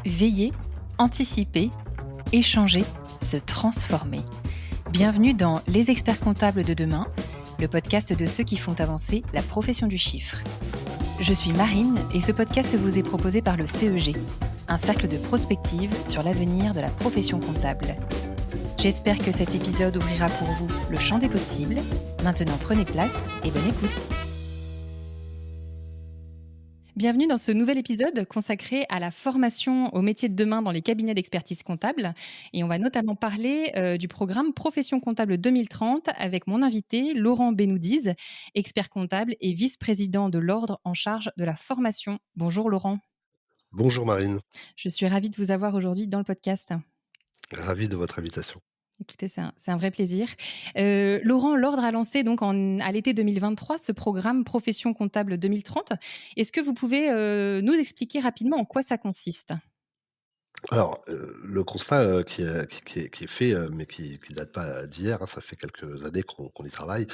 Veiller, anticiper, échanger, se transformer. Bienvenue dans Les experts comptables de demain, le podcast de ceux qui font avancer la profession du chiffre. Je suis Marine et ce podcast vous est proposé par le CEG, un cercle de prospective sur l'avenir de la profession comptable. J'espère que cet épisode ouvrira pour vous le champ des possibles. Maintenant, prenez place et bonne écoute. Bienvenue dans ce nouvel épisode consacré à la formation au métier de demain dans les cabinets d'expertise comptable. Et on va notamment parler du programme Profession comptable 2030 avec mon invité Laurent Benoudiz, expert comptable et vice-président de l'Ordre en charge de la formation. Bonjour Laurent. Bonjour Marine, Je suis ravie de vous avoir aujourd'hui dans le podcast. ravi de votre invitation. Écoutez, c'est un vrai plaisir. Laurent, l'Ordre a lancé donc à l'été 2023 ce programme Profession comptable 2030. Est-ce que vous pouvez nous expliquer rapidement en quoi ça consiste? Alors, le constat, qui est fait, mais qui date pas d'hier, hein, ça fait quelques années qu'on y travaille,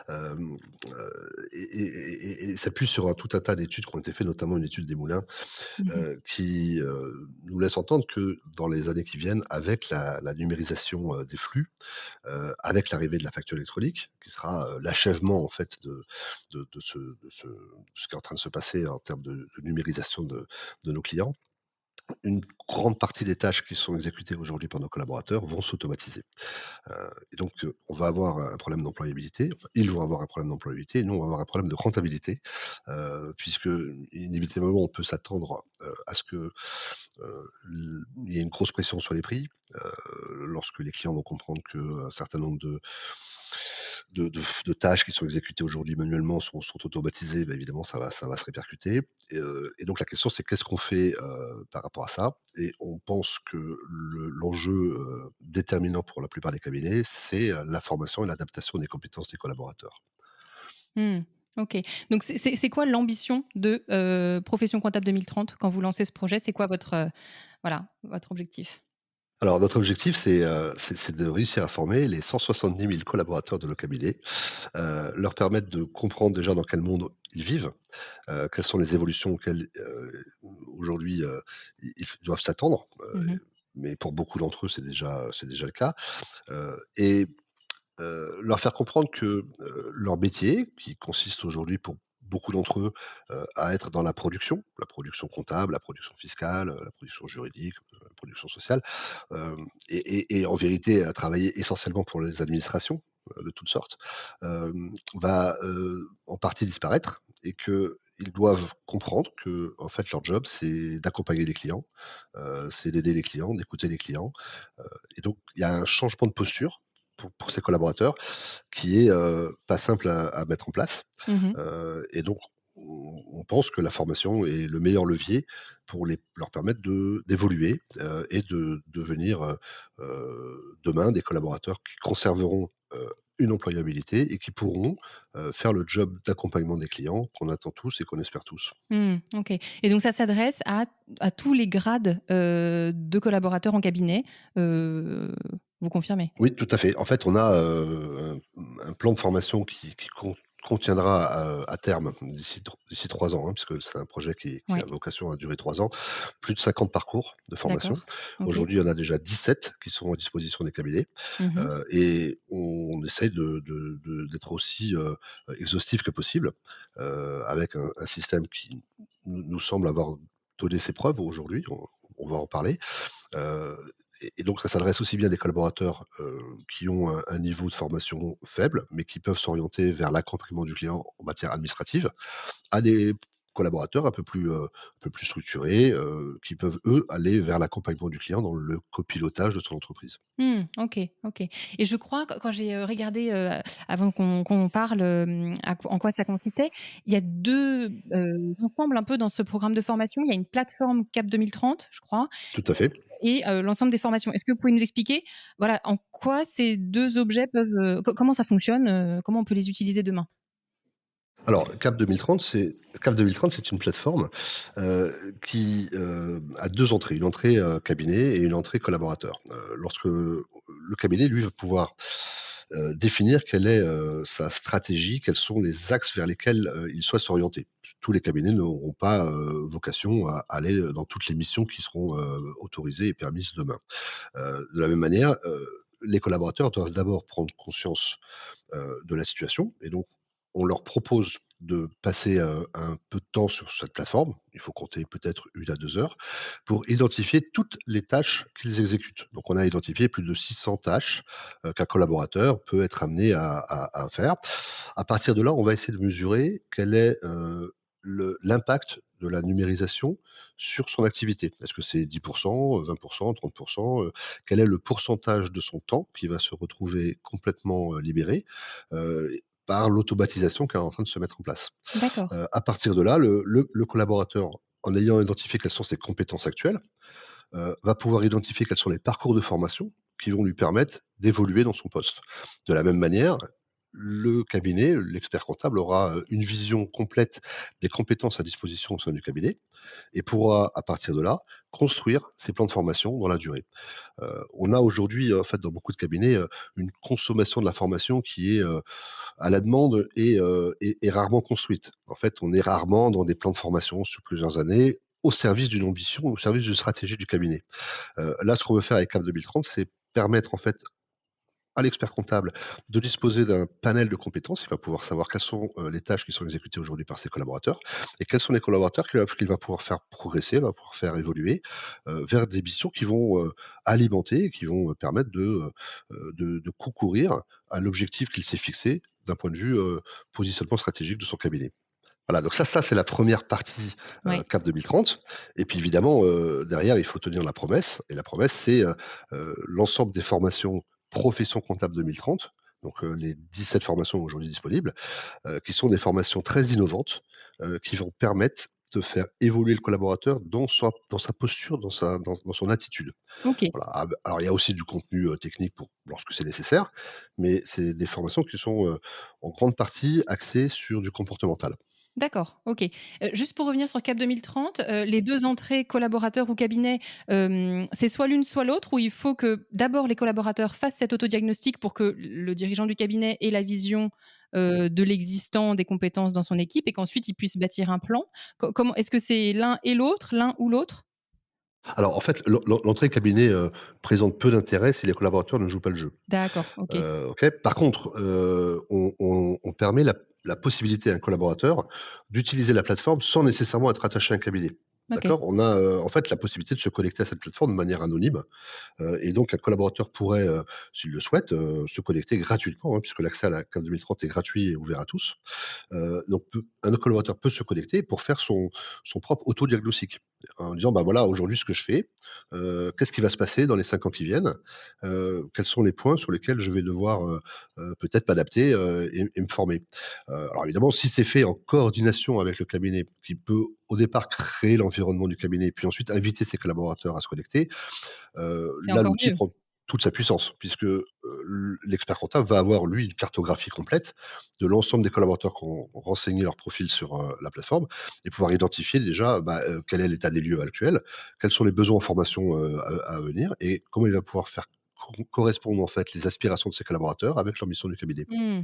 hem, et s'appuie sur tout un tas d'études qui ont été faites, notamment une étude des Moulins, Mmh. qui, nous laisse entendre que dans les années qui viennent, avec la numérisation, des flux, avec l'arrivée de la facture électronique, qui sera, l'achèvement en fait de ce qui est en train de se passer en termes de numérisation de nos clients. Une grande partie des tâches qui sont exécutées aujourd'hui par nos collaborateurs vont s'automatiser. Et donc, on va avoir un problème d'employabilité, enfin, ils vont avoir un problème d'employabilité et nous, on va avoir un problème de rentabilité, puisque inévitablement, on peut s'attendre, à ce que, il y ait une grosse pression sur les prix, lorsque les clients vont comprendre qu'un certain nombre de tâches qui sont exécutées aujourd'hui manuellement sont automatisées, bah, évidemment ça va se répercuter et donc la question c'est qu'est-ce qu'on fait, par rapport à ça? Et on pense que l'enjeu, déterminant pour la plupart des cabinets, c'est, la formation et l'adaptation des compétences des collaborateurs. Mmh. OK. Donc c'est quoi l'ambition de, Profession comptable 2030 quand vous lancez ce projet? C'est quoi votre, voilà, votre objectif? Alors notre objectif c'est de réussir à former les 170 000 collaborateurs de nos cabinets, leur permettre de comprendre déjà dans quel monde ils vivent, quelles sont les évolutions auxquelles, aujourd'hui, ils doivent s'attendre, Mmh. mais pour beaucoup d'entre eux, c'est déjà le cas, et leur faire comprendre que, leur métier, qui consiste aujourd'hui pour beaucoup d'entre eux, à être dans la production comptable, la production fiscale, la production juridique, la production sociale, et en vérité à travailler essentiellement pour les administrations, de toutes sortes, va, en partie disparaître et qu'ils doivent comprendre que en fait leur job c'est d'accompagner les clients, c'est d'aider les clients, d'écouter les clients, et donc il y a un changement de posture pour ses collaborateurs qui est, pas simple à mettre en place, Mmh. et donc on pense que la formation est le meilleur levier pour leur permettre d'évoluer, et de devenir, demain des collaborateurs qui conserveront, une employabilité et qui pourront, faire le job d'accompagnement des clients qu'on attend tous et qu'on espère tous. Mmh. OK, et donc ça s'adresse à tous les grades, de collaborateurs en cabinet, vous confirmez? Oui, tout à fait. En fait, on a, un plan de formation qui contiendra à terme, d'ici 3 ans, hein, puisque c'est un projet qui a Ouais, vocation à durer 3 ans, plus de 50 parcours de formation. d'accord. OK. Aujourd'hui, il y en a déjà 17 qui sont à disposition des cabinets, Mmh. et on essaye d'être aussi, exhaustif que possible, avec un système qui nous semble avoir donné ses preuves aujourd'hui, on va en parler. Heu et donc ça s'adresse aussi bien à des collaborateurs, qui ont un niveau de formation faible, mais qui peuvent s'orienter vers l'accompagnement du client en matière administrative, à des collaborateurs un peu plus structurés, qui peuvent eux aller vers l'accompagnement du client dans le copilotage de son entreprise. Mmh. OK, OK, et je crois que quand j'ai, regardé, avant qu'on parle, en quoi ça consistait, il y a 2 ensembles un peu dans ce programme de formation. Il y a une plateforme CAP 2030, je crois, Tout à fait. et l'ensemble des formations. Est-ce que vous pouvez nous expliquer, voilà, en quoi ces 2 objets peuvent, comment ça fonctionne, comment on peut les utiliser demain? Alors CAP 2030, c'est une plateforme, qui, a 2 entrées, une entrée, cabinet et une entrée collaborateur. Lorsque le cabinet, lui, va pouvoir, définir quelle est, sa stratégie, quels sont les axes vers lesquels, il souhaite s'orienter. tous les cabinets n'auront pas, vocation à aller, dans toutes les missions qui seront, autorisées et permises demain. De la même manière, les collaborateurs doivent d'abord prendre conscience de la situation et donc on leur propose de passer, un peu de temps sur cette plateforme. Il faut compter peut-être 1 à 2 heures pour identifier toutes les tâches qu'ils exécutent. Donc on a identifié plus de 600 tâches, qu'un collaborateur peut être amené à faire. À partir de là, on va essayer de mesurer quel est, l'impact de la numérisation sur son activité. Est-ce que c'est 10 20 30 quel est le pourcentage de son temps qui va se retrouver complètement, libéré, par l'automatisation qui est en train de se mettre en place. D'accord. À partir de là, le collaborateur, en ayant identifié quelles sont ses compétences actuelles, va pouvoir identifier quels sont les parcours de formation qui vont lui permettre d'évoluer dans son poste. De la même manière, le cabinet, l'expert comptable aura, une vision complète des compétences à disposition au sein du cabinet et pourra, à partir de là, construire ses plans de formation dans la durée. On a aujourd'hui, en fait, dans beaucoup de cabinets, une consommation de la formation qui est, à la demande et rarement construite. En fait, on est rarement dans des plans de formation sur plusieurs années, au service d'une ambition, au service d'une stratégie du cabinet. Là, ce qu'on veut faire avec CAP 2030, c'est permettre en fait à l'expert comptable de disposer d'un panel de compétences. Il va pouvoir savoir quelles sont, les tâches qui sont exécutées aujourd'hui par ses collaborateurs et quels sont les collaborateurs qu'il va pouvoir faire progresser, va pouvoir faire évoluer, vers des missions qui vont, alimenter et qui vont, permettre de concourir à l'objectif qu'il s'est fixé d'un point de vue, positionnement stratégique de son cabinet. Voilà, donc ça c'est la première partie, Ouais. CAP 2030 et puis évidemment, derrière il faut tenir la promesse et la promesse c'est, l'ensemble des formations profession comptable 2030, donc les 17 formations aujourd'hui disponibles, qui sont des formations très innovantes, qui vont permettre de faire évoluer le collaborateur dans sa posture, dans son attitude. OK. Voilà, alors il y a aussi du contenu, technique pour lorsque c'est nécessaire, mais c'est des formations qui sont, en grande partie axées sur du comportemental. D'accord, OK. Juste pour revenir sur Cap 2030, les 2 entrées collaborateurs ou cabinet, c'est soit l'une soit l'autre ou il faut que d'abord les collaborateurs fassent cet autodiagnostic pour que le dirigeant du cabinet ait la vision, de l'existant, des compétences dans son équipe et qu'ensuite il puisse bâtir un plan? Comment est-ce que c'est l'un et l'autre, l'un ou l'autre? Alors en fait, l'entrée cabinet, présente peu d'intérêt si les collaborateurs ne jouent pas le jeu. D'accord, OK. OK. Par contre, on permet la possibilité à un collaborateur d'utiliser la plateforme sans nécessairement être attaché à un cabinet. OK. D'accord? On a, en fait, la possibilité de se connecter à cette plateforme de manière anonyme. Et donc un collaborateur pourrait, s'il le souhaite, se connecter gratuitement, hein, puisque l'accès à la CAF 2030 est gratuit et ouvert à tous. Donc un collaborateur peut se connecter pour faire son propre autodiagnostic, en disant: «Bah, voilà, aujourd'hui ce que je fais, qu'est-ce qui va se passer dans les 5 ans qui viennent? Quels sont les points sur lesquels je vais devoir, peut-être m'adapter, et me former?» Alors évidemment, si c'est fait en coordination avec le cabinet qui peut au départ créer l'environnement du cabinet, puis ensuite inviter ses collaborateurs à se connecter, C'est là, encore l'outil mieux. prend toute sa puissance puisque, l'expert comptable va avoir, lui, une cartographie complète de l'ensemble des collaborateurs qui ont renseigné leur profil sur, la plateforme et pouvoir identifier déjà, bah, quel est l'état des lieux actuel, quels sont les besoins en formation, à venir et comment il va pouvoir faire correspondre, en fait, les aspirations de ses collaborateurs avec l'ambition du cabinet. Mmh.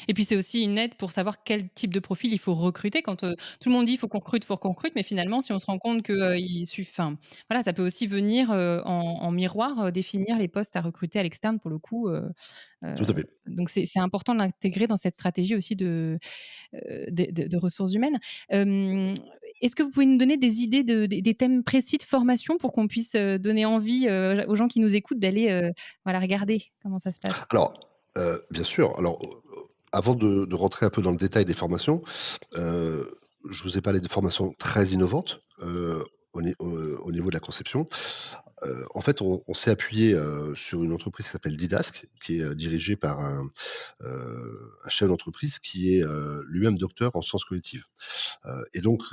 Et puis c'est aussi une aide pour savoir quel type de profil il faut recruter quand, tout le monde dit: faut qu'on recrute», mais finalement si on se rend compte que, il suff enfin, voilà, ça peut aussi venir, en miroir, définir les postes à recruter à l'externe pour le coup, Tout à fait. donc c'est important de l'intégrer dans cette stratégie aussi de ressources humaines. Hem, Est-ce que vous pouvez nous donner des idées des thèmes précis de formation pour qu'on puisse, donner envie, aux gens qui nous écoutent d'aller, voilà, regarder comment ça se passe? Alors, bien sûr, alors, avant de rentrer un peu dans le détail des formations, je vous ai parlé de formations très innovantes, au niveau de la conception. En fait, on s'est appuyé, sur une entreprise qui s'appelle Didask, qui est, dirigée par un chef d'entreprise qui est, lui-même docteur en sciences cognitives. Et donc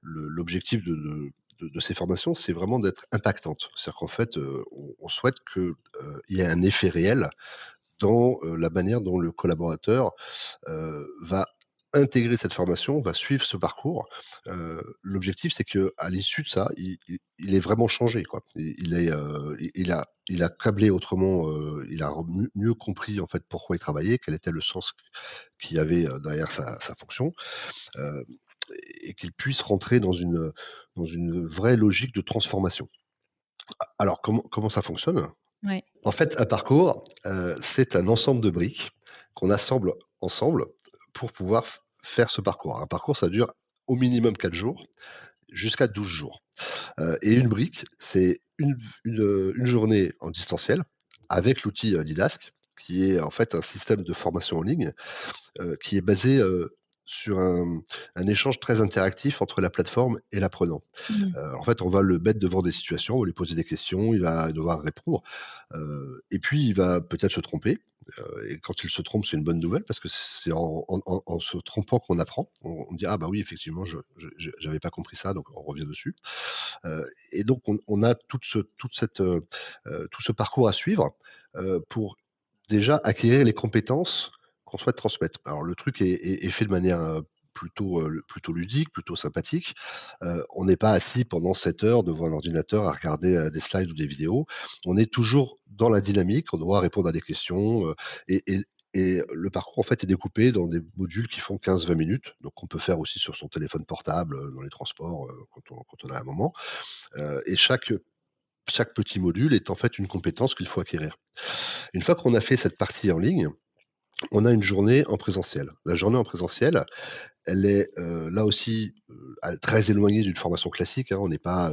l'objectif de ces formations, c'est vraiment d'être impactante. C'est-à-dire qu'en fait, on souhaite que, il y ait un effet réel dans, la manière dont le collaborateur, va intégrer cette formation, va suivre ce parcours. L'objectif, c'est qu'à l'issue de ça, il est vraiment changé, quoi. Il est, il a câblé autrement, il a mieux compris, en fait, pourquoi il travaillait, quel était le sens qu'il y avait, derrière sa fonction. Heu et qu'il puisse rentrer dans une vraie logique de transformation. Alors comment ça fonctionne? Ouais. En fait, un parcours, c'est un ensemble de briques qu'on assemble ensemble pour pouvoir faire ce parcours. Un parcours, ça dure au minimum 4 jours, jusqu'à 12 jours. Et une brique, c'est une journée en distanciel avec l'outil, Didasque, qui est en fait un système de formation en ligne, qui est basé, sur un échange très interactif entre la plateforme et l'apprenant. Mmh. En fait, on va le mettre devant des situations, on va lui poser des questions, il va devoir répondre, et puis il va peut-être se tromper, et quand il se trompe, c'est une bonne nouvelle parce que c'est en se trompant qu'on apprend. On dit: «Ah bah oui, effectivement, je j'avais pas compris ça», donc on revient dessus, et donc on a tout ce parcours à suivre, pour déjà acquérir les compétences qu'on souhaite transmettre. Alors le truc est fait de manière, plutôt ludique, plutôt sympathique. On n'est pas assis pendant 7 heures devant un ordinateur à regarder, des slides ou des vidéos. On est toujours dans la dynamique, on doit répondre à des questions, et le parcours en fait est découpé dans des modules qui font 15-20 minutes, donc on peut faire aussi sur son téléphone portable, dans les transports, quand on a un moment, et chaque petit module est en fait une compétence qu'il faut acquérir. Une fois qu'on a fait cette partie en ligne, on a une journée en présentiel. La journée en présentiel, elle est, là aussi, très éloignée d'une formation classique, hein. On n'est pas,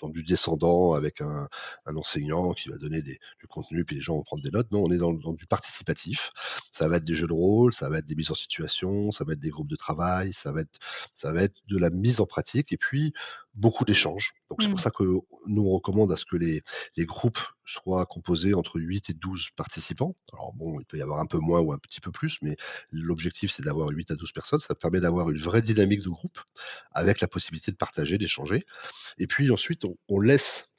dans du descendant avec un enseignant qui va donner du contenu, puis les gens vont prendre des notes. Non, on est dans du participatif. Ça va être des jeux de rôle, ça va être des mises en situation, ça va être des groupes de travail, ça va être de la mise en pratique et puis beaucoup d'échanges. Donc c'est pour Mmh. ça que nous, on recommande à ce que les groupes soient composés entre 8 et 12 participants. Alors bon, il peut y avoir un peu moins ou un petit peu plus, mais l'objectif, c'est d'avoir 8 à 12 personnes. Ça permet d'avoir une vraie dynamique de groupe, avec la possibilité de partager, d'échanger. Et puis ensuite, on laisse,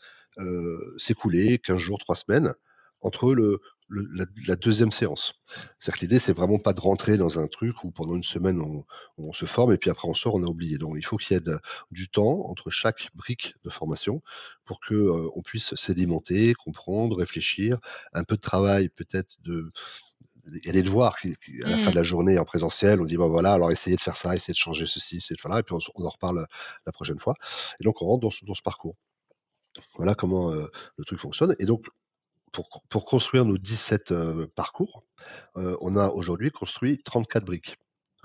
s'écouler 15 jours, 3 semaines entre la 2e séance. C'est-à-dire que l'idée, c'est vraiment pas de rentrer dans un truc où pendant une semaine on se forme et puis après on sort, on a oublié. Donc il faut qu'il y ait du temps entre chaque brique de formation pour que, on puisse sédimenter, comprendre, réfléchir, un peu de travail peut-être de il y a des devoirs qui à la fin de Mmh. la journée en présentiel, on dit: «Bah, voilà, alors essayez de faire ça, essayez de changer ceci, essayez de faire là» et puis on en reparle, la prochaine fois et donc on rentre dans ce parcours. Voilà comment, le truc fonctionne et donc pour construire nos 17, parcours, on a aujourd'hui construit 34 briques,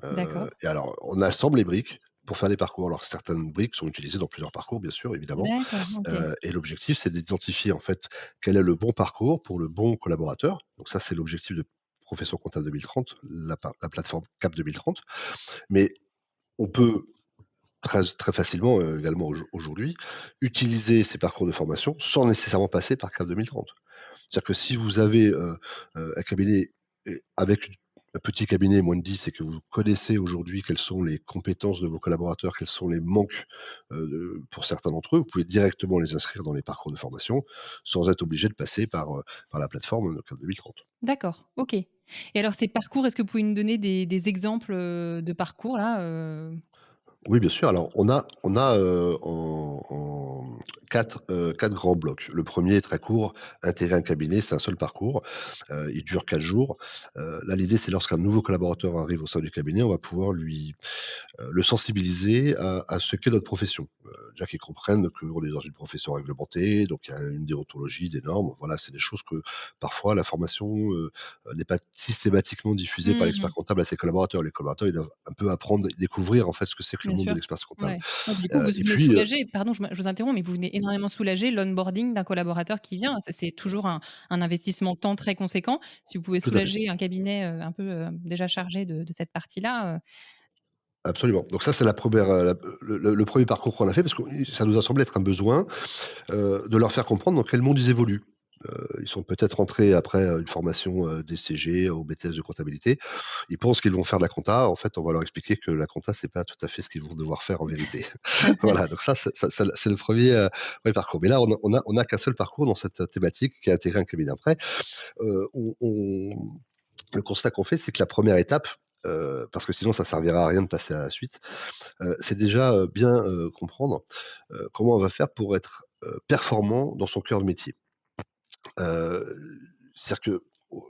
D'accord. et alors on assemble les briques pour faire des parcours. Alors certaines briques sont utilisées dans plusieurs parcours bien sûr, évidemment, D'accord, OK. et l'objectif c'est d'identifier en fait quel est le bon parcours pour le bon collaborateur. Donc ça, c'est l'objectif de Profession Comptable 2030, la plateforme CAP 2030. Mais on peut très facilement, également aujourd'hui, utiliser ces parcours de formation sans nécessairement passer par CAP 2030. C'est-à-dire que si vous avez, un cabinet avec un petit cabinet, moins de 10 et que vous connaissez aujourd'hui quelles sont les compétences de vos collaborateurs, quels sont les manques, pour certains d'entre eux, vous pouvez directement les inscrire dans les parcours de formation sans être obligé de passer par la plateforme, CAP 2030. D'accord, OK. Et alors ces parcours, est-ce que vous pouvez nous donner des exemples, de parcours là, Oui, bien sûr. Alors on a, en 4 grands blocs. Le premier est très court, intégrer un cabinet, c'est un seul parcours, il dure 4 jours. Là, l'idée, c'est lorsqu'un nouveau collaborateur arrive au sein du cabinet, on va pouvoir le sensibiliser à ce qu'est notre profession. Déjà qu'ils comprennent qu'on est dans une profession réglementée, donc il y a une déontologie, des normes. Voilà, c'est des choses que parfois la formation, n'est pas systématiquement diffusée par l'expert mmh, comptable à ses collaborateurs. Les collaborateurs, ils doivent un peu apprendre et découvrir en fait ce que c'est que le bien monde de sûr. l'expertise comptable. Ouais. Ouais, du coup, vous Et venez puis, soulager, pardon, je vous interromps, mais vous venez énormément soulager l'onboarding d'un collaborateur qui vient. C'est toujours un investissement temps très conséquent. Si vous pouvez tout à fait, soulager un cabinet, un peu, déjà chargé de cette partie-là, absolument. Donc ça, c'est la première, le 1er parcours qu'on a fait parce que ça nous a semblé être un besoin, de leur faire comprendre dans quel monde ils évoluent. Ils sont peut-être rentrés après, une formation, DCG ou BTS de comptabilité. Ils pensent qu'ils vont faire de la compta. En fait, on va leur expliquer que la compta, c'est pas tout à fait ce qu'ils vont devoir faire en vérité. Voilà, donc c'est le 1er parcours. Mais là, on a qu'un seul parcours dans cette thématique qui est intégrer un cabinet. Après, on le constat qu'on fait, c'est que la première étape, parce que sinon ça servira à rien de passer à la suite, c'est déjà, bien, comprendre, comment on va faire pour être, performant dans son cœur de métier. C'est-à-dire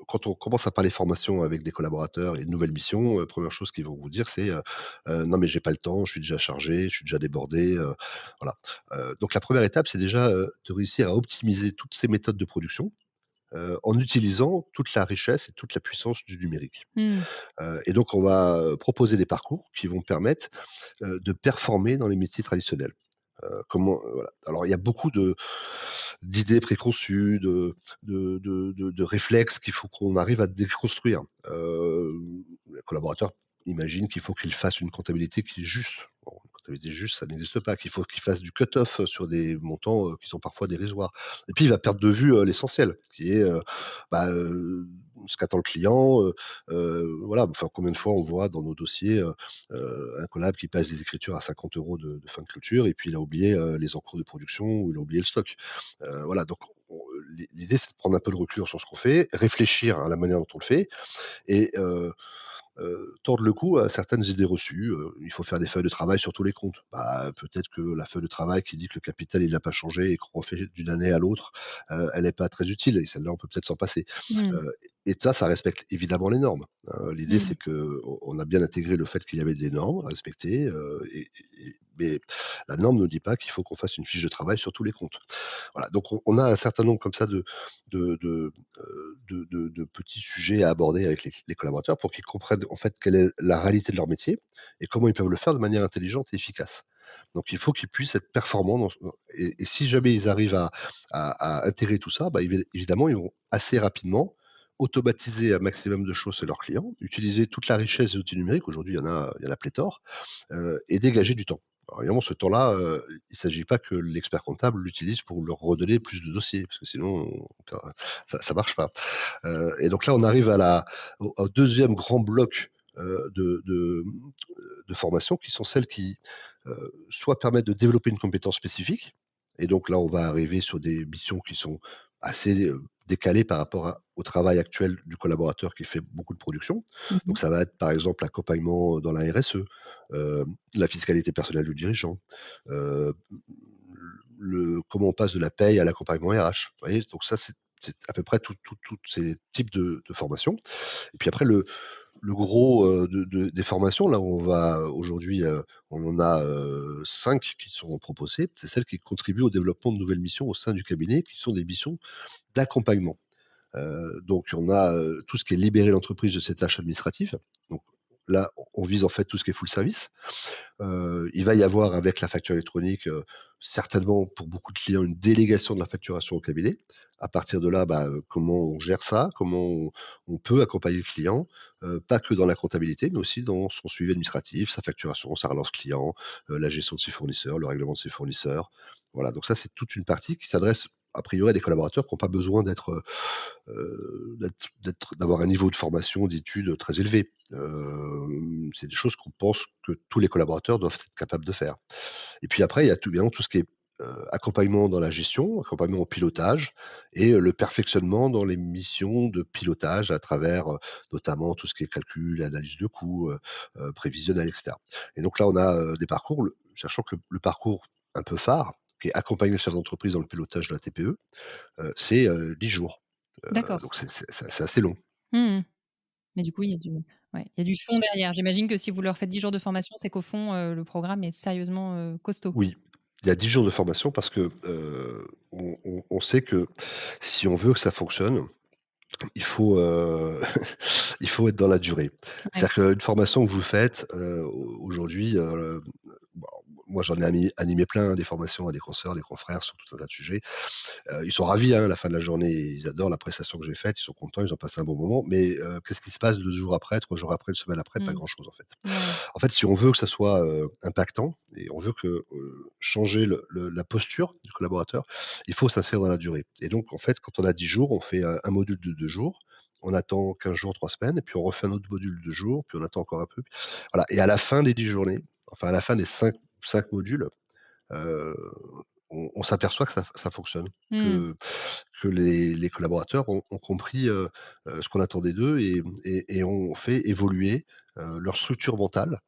quand on commence à parler formation avec des collaborateurs et de nouvelles missions, 1re chose qu'ils vont vous dire, c'est, «Non mais j'ai pas le temps, je suis déjà chargé, je suis déjà débordé», voilà. Donc la première étape, c'est déjà, de réussir à optimiser toutes ces méthodes de production, en utilisant toute la richesse et toute la puissance du numérique. Mmh. Et donc on va, proposer des parcours qui vont permettre, de performer dans les métiers traditionnels. Voilà. Alors il y a beaucoup d'idées préconçues, de réflexes qu'il faut qu'on arrive à déconstruire. Les collaborateurs imaginent qu'il faut qu'ils fassent une comptabilité qui est juste. Bon, une comptabilité juste, ça n'existe pas, qu'il faut qu'ils fassent du cut-off sur des montants, qui sont parfois dérisoires. Et puis il va perdre de vue, l'essentiel qui est, bah, ce qu'attend le client, voilà, enfin combien de fois on voit dans nos dossiers, un collab qui passe des écritures à 50 € de fin de clôture et puis il a oublié, les encours de production ou il a oublié le stock. Voilà, donc l'idée c'est de prendre un peu de recul sur ce qu'on fait, réfléchir à la manière dont on le fait et tordre le cou à certaines idées reçues, il faut faire des feuilles de travail sur tous les comptes. Bah, peut-être que la feuille de travail qui dit que le capital il n'a pas changé et qu'on refait d'une année à l'autre, elle est pas très utile et celle-là on peut peut-être s'en passer. Mmh. Et ça respecte évidemment les normes. L'idée c'est Mmh. qu'on a bien intégré le fait qu'il y avait des normes à respecter, mais la norme ne dit pas qu'il faut qu'on fasse une fiche de travail sur tous les comptes. Voilà, donc on a un certain nombre comme ça de petits sujets à aborder avec les collaborateurs pour qu'ils comprennent en fait quelle est la réalité de leur métier et comment ils peuvent le faire de manière intelligente et efficace. Donc il faut qu'ils puissent être performants et si jamais ils arrivent à intégrer tout ça, bah, évidemment, ils vont assez rapidement automatiser un maximum de choses chez leurs clients, utiliser toute la richesse des outils numériques, aujourd'hui il y en a pléthore, et dégager du temps. Alors évidemment, ce temps-là, il ne s'agit pas que l'expert comptable l'utilise pour leur redonner plus de dossiers, parce que sinon ça marche pas. Et donc là, on arrive au 2e grand bloc, de formation qui sont celles qui, soit permettent de développer une compétence spécifique et donc là, on va arriver sur des missions qui sont assez, décalées par rapport au travail actuel du collaborateur qui fait beaucoup de production. Mmh mh. Donc ça va être, par exemple, l'accompagnement dans la RSE, la fiscalité personnelle du dirigeant, heu, comment on passe de la paye à l'accompagnement RH. Vous voyez? Donc ça, c'est à peu près tous ces types de formations et puis après le gros, des formations, là où on va aujourd'hui, on en a, 5 qui sont proposées. C'est celles qui contribuent au développement de nouvelles missions au sein du cabinet, qui sont des missions d'accompagnement. Donc on a, tout ce qui est libérer l'entreprise de ses tâches administratives. Donc là, on vise en fait tout ce qui est full service. Il va y avoir avec la facture électronique, certainement pour beaucoup de clients, une délégation de la facturation au cabinet. À partir de là, bah, comment on gère ça? Comment on peut accompagner le client, pas que dans la comptabilité, mais aussi dans son suivi administratif, sa facturation, sa relance client, la gestion de ses fournisseurs, le règlement de ses fournisseurs. Voilà, donc ça, c'est toute une partie qui s'adresse a priori à des collaborateurs qui ont pas besoin d'avoir un niveau de formation, d'études très élevé. C'est des choses qu'on pense que tous les collaborateurs doivent être capables de faire. Et puis après, il y a évidemment tout ce qui est, accompagnement dans la gestion, accompagnement au pilotage et le perfectionnement dans les missions de pilotage à travers, notamment tout ce qui est calcul, analyse de coûts, prévisionnel et cetera. Et donc là, on a, des parcours, sachant que le parcours un peu phare, qui est accompagner le chef d'entreprise dans le pilotage de la TPE, c'est, 10 jours. D'accord. Donc c'est assez long. Mmh mh. Mais du coup, il y a du ouais, il y a du fond derrière. J'imagine que si vous leur faites 10 jours de formation, c'est qu'au fond, le programme est sérieusement, costaud. Oui, il y a 10 jours de formation parce que, on sait que si on veut que ça fonctionne, il faut, il faut être dans la durée. Ouais. C'est-à-dire qu'une formation que vous faites, aujourd'hui, bon, moi j'en ai animé plein, hein, des formations à des consoeurs, des confrères sur tout un tas de sujets. Ils sont ravis, hein, à la fin de la journée, ils adorent la prestation que j'ai faite, ils sont contents, ils ont passé un bon moment, mais qu'est-ce qui se passe 2 jours après, 3 jours après, une semaine après? Pas Mmh. grand-chose en fait. Ouais. En fait, si on veut que ça soit, impactant et on veut changer la posture du collaborateur, il faut s'inscrire dans la durée et donc en fait, quand on a 10 jours, on fait un module de 2 jours, on attend 15 jours, 3 semaines et puis on refait un autre module de 2 jours, puis on attend encore un peu. Voilà et à la fin des 10 journées, enfin à la fin des cinq modules, heu, on s'aperçoit que ça fonctionne, Mmh. que les collaborateurs ont compris, ce qu'on attendait d'eux et ont fait évoluer, leur structure mentale,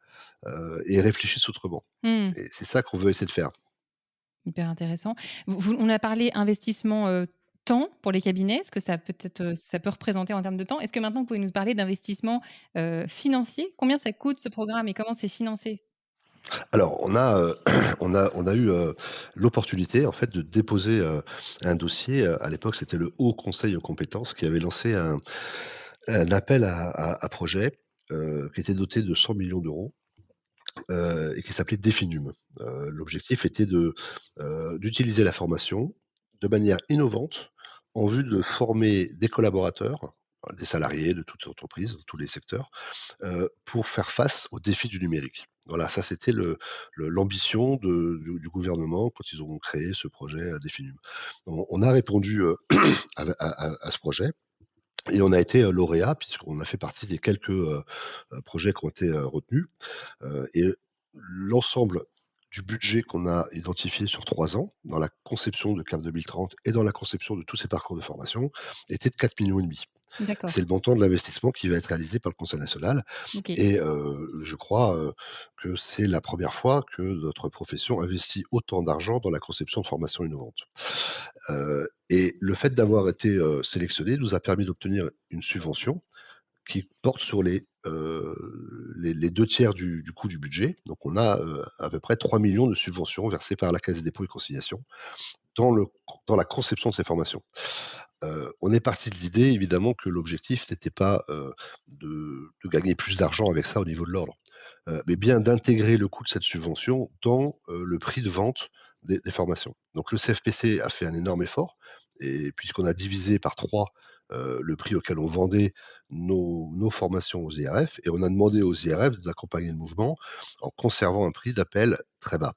et réfléchissent autrement Mmh. et c'est ça qu'on veut essayer de faire. Hyper intéressant. On a parlé investissement, temps pour les cabinets? Est-ce que ça peut être, ça peut représenter en termes de temps? Est-ce que maintenant vous pouvez nous parler d'investissement, financier? Combien ça coûte ce programme et comment c'est financé? Alors on a eu, l'opportunité en fait de déposer, un dossier, à l'époque c'était le Haut Conseil aux compétences qui avait lancé un appel à projets, qui était doté de 100 millions d'euros, et qui s'appelait Definum. L'objectif était d'utiliser la formation de manière innovante en vue de former des collaborateurs, des salariés de toute entreprise, de tous les secteurs, pour faire face aux défis du numérique. Voilà, ça c'était l'ambition du gouvernement quand ils ont créé ce projet, Definum. On a répondu, à ce projet et on a été, lauréat puisqu'on a fait partie des quelques, projets qui ont été, retenus. Et l'ensemble du budget qu'on a identifié sur 3 ans, dans la conception de CAF 2030 et dans la conception de tous ces parcours de formation, était de 4,5 millions. C'est D'accord, le montant de l'investissement qui va être réalisé par le Conseil national OK. et je crois, que c'est la première fois que notre profession investit autant d'argent dans la conception de formations innovantes. Et le fait d'avoir été, sélectionnés nous a permis d'obtenir une subvention qui porte sur les 2 tiers du coût du budget. Donc on a, à peu près 3 millions de subventions versées par la Caisse des dépôts et consignations dans le dans la conception de ces formations. On est parti de l'idée évidemment que l'objectif n'était pas, de gagner plus d'argent avec ça au niveau de l'ordre, mais bien d'intégrer le coût de cette subvention dans, le prix de vente des formations. Donc le CFPC a fait un énorme effort et puisqu'on a divisé par 3 le prix auquel on vendait nos formations aux IRF et on a demandé aux IRF d'accompagner le mouvement en conservant un prix d'appel très bas.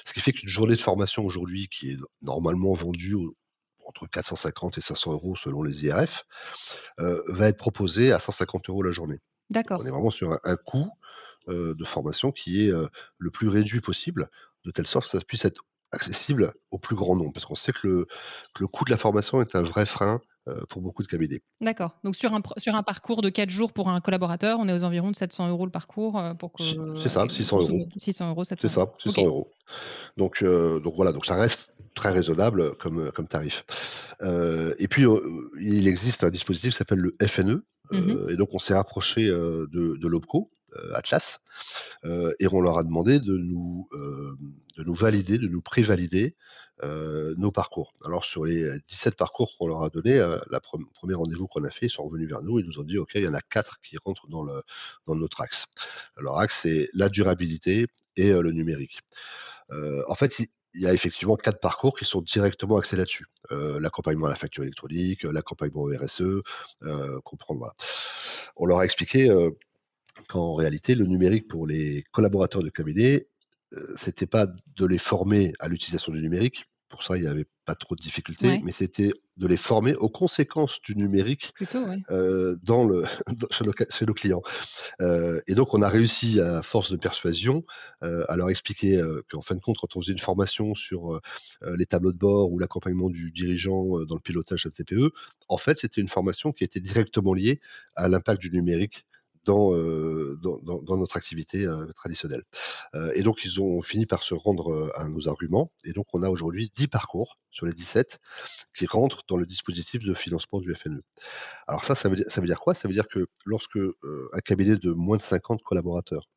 Ce qui fait qu'une journée de formation aujourd'hui qui est normalement vendue entre 450 et 500 euros selon les IRF, va être proposée à 150 euros la journée. Donc on est D'accord, vraiment sur un coût, de formation qui est, le plus réduit possible, de telle sorte que ça puisse être accessible au plus grand nombre. Parce qu'on sait que le coût de la formation est un vrai frein, pour beaucoup de cabinets. d'accord. Donc sur un parcours de 4 jours pour un collaborateur, on est aux environs de 700 € le parcours, pour que, C'est ça, 600 grosso euros. modo 600 €, C'est 700 €. ça, OK. 600 euros. Donc voilà, donc ça reste très raisonnable comme tarif. Et puis, il existe un dispositif qui s'appelle le FNE, Mmh. et donc on s'est rapproché, de l'OPCO, Atlas, et on leur a demandé de nous valider, de nous prévalider, nos parcours. Alors sur les 17 parcours qu'on leur a donnés, la 1er rendez-vous qu'on a fait, ils sont revenus vers nous, ils nous ont dit: «OK, il y en a 4 qui rentrent dans notre axe». Leur axe, c'est la durabilité et le numérique. En fait, il y a effectivement 4 parcours qui sont directement axés là-dessus. L'accompagnement à la facture électronique, l'accompagnement au RSE, comprendre voilà. On leur a expliqué, qu'en réalité, le numérique pour les collaborateurs de cabinet, c'était pas de les former à l'utilisation du numérique. Pour ça, il y avait pas trop de difficultés, Ouais, mais c'était de les former aux conséquences du numérique, plutôt, ouais. dans le chez nos clients. Et donc on a réussi à force de persuasion, à leur expliquer, qu'en fin de compte, quand on faisait une formation sur, les tableaux de bord ou l'accompagnement du dirigeant, dans le pilotage d'un TPE, en fait, c'était une formation qui était directement liée à l'impact du numérique dans notre activité, traditionnelle. Et donc ils ont fini par se rendre, à nos arguments et donc on a aujourd'hui 10 parcours sur les 17 qui rentrent dans le dispositif de financement du FNE. Alors ça veut dire quoi? Ça veut dire que lorsque, un cabinet de moins de 50 collaborateurs,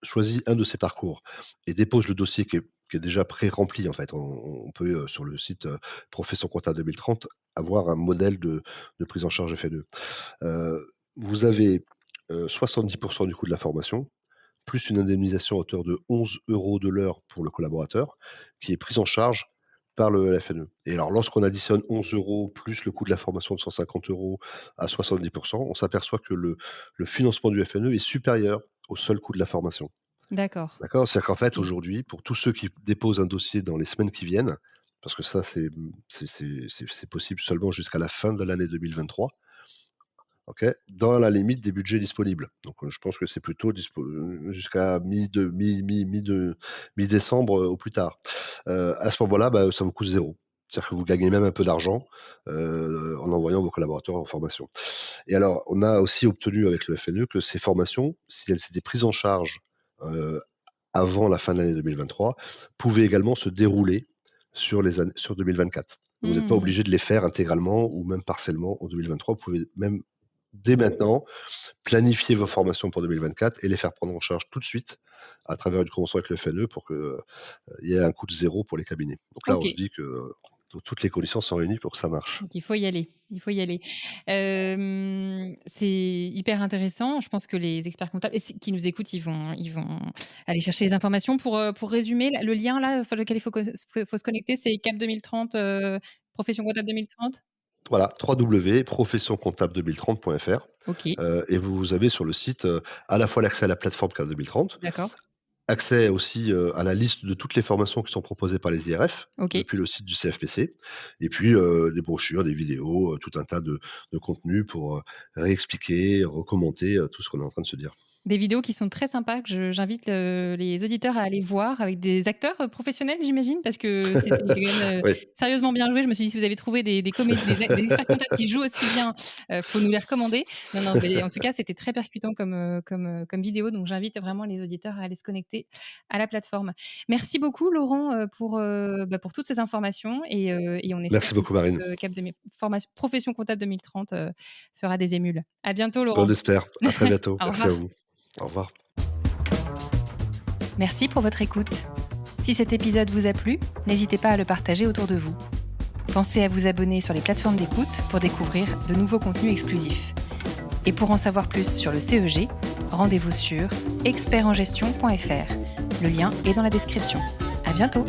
choisit un de ces parcours et dépose le dossier qui est déjà pré-rempli en fait. On peut, sur le site, Profession comptable 2030 avoir un modèle de prise en charge FNE. Vous avez, 70 du coût de la formation, plus une indemnisation à hauteur de 11 euros de l'heure pour le collaborateur, qui est prise en charge par le FNE. Et alors lorsqu'on additionne 11 euros plus le coût de la formation de 150 euros à 70, on s'aperçoit que le financement du FNE est supérieur au seul coût de la formation. D'accord. D'accord? C'est-à-dire qu'en fait, OK. aujourd'hui, pour tous ceux qui déposent un dossier dans les semaines qui viennent, parce que ça c'est possible seulement jusqu'à la fin de l'année 2023. OK, dans la limite des budgets disponibles. Donc, je pense que c'est plutôt jusqu'à mi-décembre, au plus tard. À ce moment-là, bah, ça vous coûte 0. C'est-à-dire que vous gagnez même un peu d'argent, en envoyant vos collaborateurs en formation. Et alors, on a aussi obtenu avec le FNE que ces formations, si elles étaient prises en charge, heu, avant la fin de l'année 2023, pouvaient également se dérouler sur 2024. Vous n'êtes pas Mmh. obligé de les faire intégralement ou même partiellement en 2023. Vous pouvez même, dès maintenant, planifier vos formations pour 2024 et les faire prendre en charge tout de suite à travers une convention avec le FNE pour que, il y ait un coût de 0 pour les cabinets. Donc là, on se OK. dit que toutes les conditions sont réunies pour que ça marche. Donc il faut y aller, il faut y aller. C'est hyper intéressant. Je pense que les experts comptables et qui nous écoutent, ils vont aller chercher les informations. Pour résumer, là, le lien là, sur lequel il faut se connecter, c'est CAP 2030, profession comptable 2030? Voilà, www.professioncomptable2030.fr, OK, et vous avez sur le site, à la fois l'accès à la plateforme CAP 2030, d'accord. accès aussi, à la liste de toutes les formations qui sont proposées par les IRF, OK. depuis le site du CFPC, et puis, des brochures, des vidéos, tout un tas de contenus pour, réexpliquer, recommenter, tout ce qu'on est en train de se dire. Des vidéos qui sont très sympas que j'invite, les auditeurs à aller voir avec des acteurs, professionnels, j'imagine? Parce que c'était quand même, Oui, sérieusement bien joué. Je me suis dit: «Si vous avez trouvé des experts comptables qui jouent aussi bien, faut nous les recommander». Non, non, mais en tout cas, c'était très percutant comme vidéo, donc j'invite vraiment les auditeurs à aller se connecter à la plateforme. Merci beaucoup Laurent, pour toutes ces informations et on espère merci que beaucoup Marine. Cap 2000 formation profession comptable 2030, fera des émules. À bientôt On Laurent. espère. À très bientôt. Au Merci à revoir. vous. Au revoir. Merci pour votre écoute. Si cet épisode vous a plu, n'hésitez pas à le partager autour de vous. Pensez à vous abonner sur les plateformes d'écoute pour découvrir de nouveaux contenus exclusifs. Et pour en savoir plus sur le CEG, rendez-vous sur expertengestion.fr. Le lien est dans la description. À bientôt!